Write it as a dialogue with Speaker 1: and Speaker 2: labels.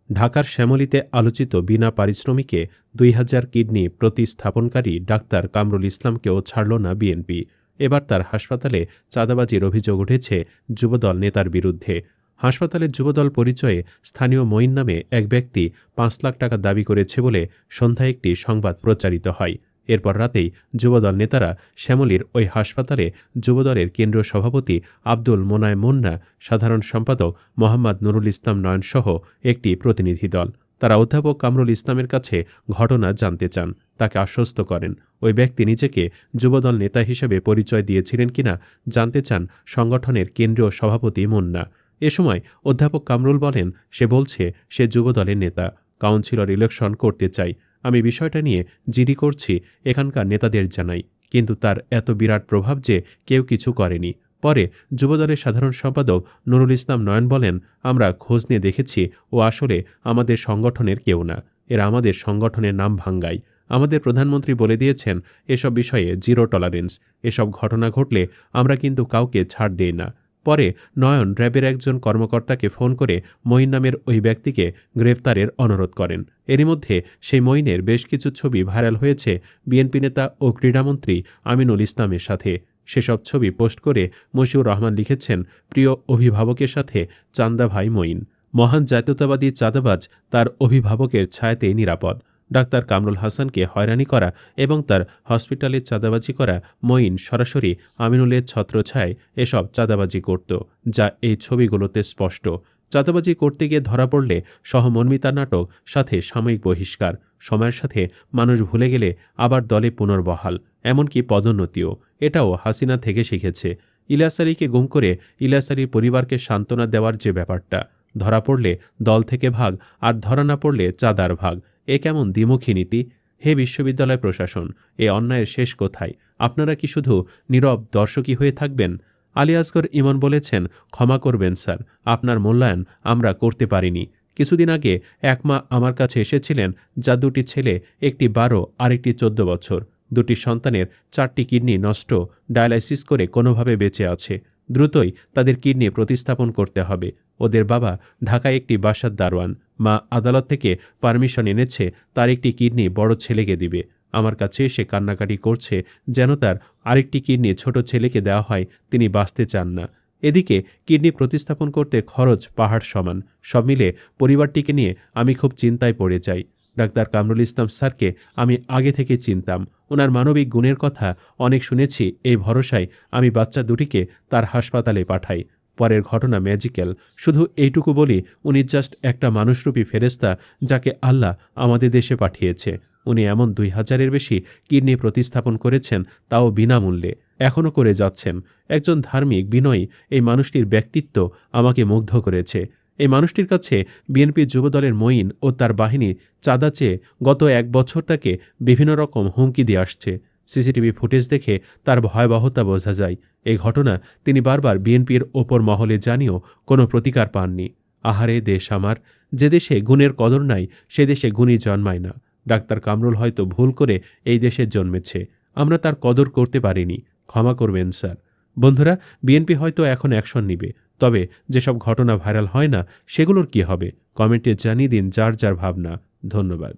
Speaker 1: ঢাকার শ্যামলীতে আলোচিত বিনা পারিশ্রমিকে ২,০০০ kidney প্রতিস্থাপনকারী doctor Kamrul ইসলামকেও ছাড়ল না বিএনপি। এবার তার হাসপাতালে চাঁদাবাজির অভিযোগ উঠেছে যুবদল নেতার বিরুদ্ধে। হাসপাতালের যুবদল পরিচয়ে স্থানীয় মঈন নামে এক ব্যক্তি ৫ লাখ টাকা দাবি করেছে বলে সন্ধ্যায় একটি সংবাদ প্রচারিত হয়। এরপর রাতেই যুবদল নেতারা শ্যামলীর ওই হাসপাতালে যুবদলের কেন্দ্রীয় সভাপতি আব্দুল মোনায়েম মুন্না, সাধারণ সম্পাদক মোহাম্মদ নুরুল ইসলাম নয়নসহ একটি প্রতিনিধি দল। তারা অধ্যাপক কামরুল ইসলামের কাছে ঘটনা জানতে চান, তাকে আশ্বস্ত করেন। ওই ব্যক্তি নিজেকে যুবদল নেতা হিসেবে পরিচয় দিয়েছিলেন কিনা জানতে চান সংগঠনের কেন্দ্রীয় সভাপতি মুন্না। এ সময় অধ্যাপক কামরুল বলেন, সে বলছে সে যুবদলের নেতা, কাউন্সিলর ইলেকশন করতে চাই। আমি বিষয়টা নিয়ে জিডি করছি, এখানকার নেতাদের জানাই, কিন্তু তার এত বিরাট প্রভাব যে কেউ কিছু করেনি। পরে যুবদলের সাধারণ সম্পাদক নুরুল ইসলাম নয়ন বলেন, আমরা খোঁজ নিয়ে দেখেছি ও আসলে আমাদের সংগঠনের কেউ না, এরা আমাদের সংগঠনের নাম ভাঙ্গায়। আমাদের প্রধানমন্ত্রী বলে দিয়েছেন এসব বিষয়ে জিরো টলারেন্স, এসব ঘটনা ঘটলে আমরা কিন্তু কাউকে ছাড় দেই না। পরে নয়ন র্যাবের একজন কর্মকর্তাকে ফোন করে মঈন নামের ওই ব্যক্তিকে গ্রেফতারের অনুরোধ করেন। এরই মধ্যে সেই মঈনের বেশ কিছু ছবি ভাইরাল হয়েছে বিএনপি নেতা ও ক্রীড়ামন্ত্রী আমিনুল ইসলামের সাথে। সেসব ছবি পোস্ট করে মশিউর রহমান লিখেছেন, প্রিয় অভিভাবকের সাথে চান্দা ভাই মঈন, মহান জাতীয়তাবাদী চাঁদাবাজ তার অভিভাবকের ছায়াতেই নিরাপদ। ডাক্তার কামরুল হাসানকে হয়রানি করা এবং তার হসপিটালে চাঁদাবাজি করা মঈন সরাসরি আমিনুলের ছত্রছায়ায় এসব চাঁদাবাজি করত, যা এই ছবিগুলোতে স্পষ্ট। চাঁদাবাজি করতে গিয়ে ধরা পড়লে সহমর্মিতা নাটক, সাথে সাময়িক বহিষ্কার, সময়ের সাথে মানুষ ভুলে গেলে আবার দলে পুনর্বহাল, এমনকি পদোন্নতিও। এটাও হাসিনা থেকে শিখেছে। ইলিয়াস আলীকে গুম করে ইলিয়াস আলীর পরিবারকে সান্ত্বনা দেওয়ার যে ব্যাপারটা, ধরা পড়লে দল থেকে ভাগ, আর ধরা না পড়লে চাঁদার ভাগ, এ কেমন দ্বিমুখী নীতি? হে বিশ্ববিদ্যালয় প্রশাসন, এ অন্যায়ের শেষ কোথায়? আপনারা কি শুধু নীরব দর্শকই হয়ে থাকবেন? আলী আসগর ইমন বলেছেন, ক্ষমা করবেন স্যার, আপনার মূল্যায়ন আমরা করতে পারিনি। কিছুদিন আগে এক মা আমার কাছে এসেছিলেন, যা দুটি ছেলে, একটি 12 আর একটি 14 বছর, দুটি সন্তানের 4টি কিডনি নষ্ট, ডায়ালাইসিস করে কোনোভাবে বেঁচে আছে। দ্রুতই তাদের কিডনি প্রতিস্থাপন করতে হবে। ওদের বাবা ঢাকায় একটি বাসার দারোয়ান, মা আদালত থেকে পারমিশন এনেছে তার একটি কিডনি বড় ছেলেকে দিবে। আমার কাছে এসে কান্নাকাটি করছে যেন তার আরেকটি কিডনি ছোট ছেলেকে দেওয়া হয়, তিনি বাঁচতে চান না। এদিকে কিডনি প্রতিস্থাপন করতে খরচ পাহাড় সমান। সব মিলে পরিবারটিকে নিয়ে আমি খুব চিন্তায় পড়ে যাই। ডাক্তার কামরুল ইসলাম স্যারকে আমি আগে থেকে চিনতাম, ওনার মানবিক গুণের কথা অনেক শুনেছি। এই ভরসায় আমি বাচ্চা দুটিকে তার হাসপাতালে পাঠাই। পরের ঘটনা ম্যাজিক্যাল। শুধু এইটুকু বলি, উনি জাস্ট একটা মানুষরূপী ফেরেস্তা, যাকে আল্লাহ আমাদের দেশে পাঠিয়েছে। উনি এমন ২,০০০-এর বেশি কিডনি প্রতিস্থাপন করেছেন, তাও বিনামূল্যে, এখনও করে যাচ্ছেন। একজন ধার্মিক, বিনয়ী এই মানুষটির ব্যক্তিত্ব আমাকে মুগ্ধ করেছে। এই মানুষটির কাছে বিএনপি যুবদলের মঈন ও তার বাহিনী চাঁদা চেয়ে গত 1 বছর তাকে বিভিন্ন রকম হুমকি দিয়ে আসছে। সিসিটিভি ফুটেজ দেখে তার ভয়াবহতা বোঝা যায়। এই ঘটনা তিনি বারবার বিএনপির ওপর মহলে জানিয়েও কোনো প্রতিকার পাননি। আহারে দেশ আমার, যে দেশে গুণের কদর নাই সে দেশে গুণী জন্মায় না। ডাক্তার কামরুল হয়তো ভুল করে এই দেশে জন্মেছে, আমরা তার কদর করতে পারিনি, ক্ষমা করবেন স্যার। বন্ধুরা, বিএনপি হয়তো এখন অ্যাকশন নিবে, তবে যেসব ঘটনা ভাইরাল হয় না সেগুলোর কি হবে? কমেন্টে জানিয়ে দিন যার যার ভাবনা। ধন্যবাদ।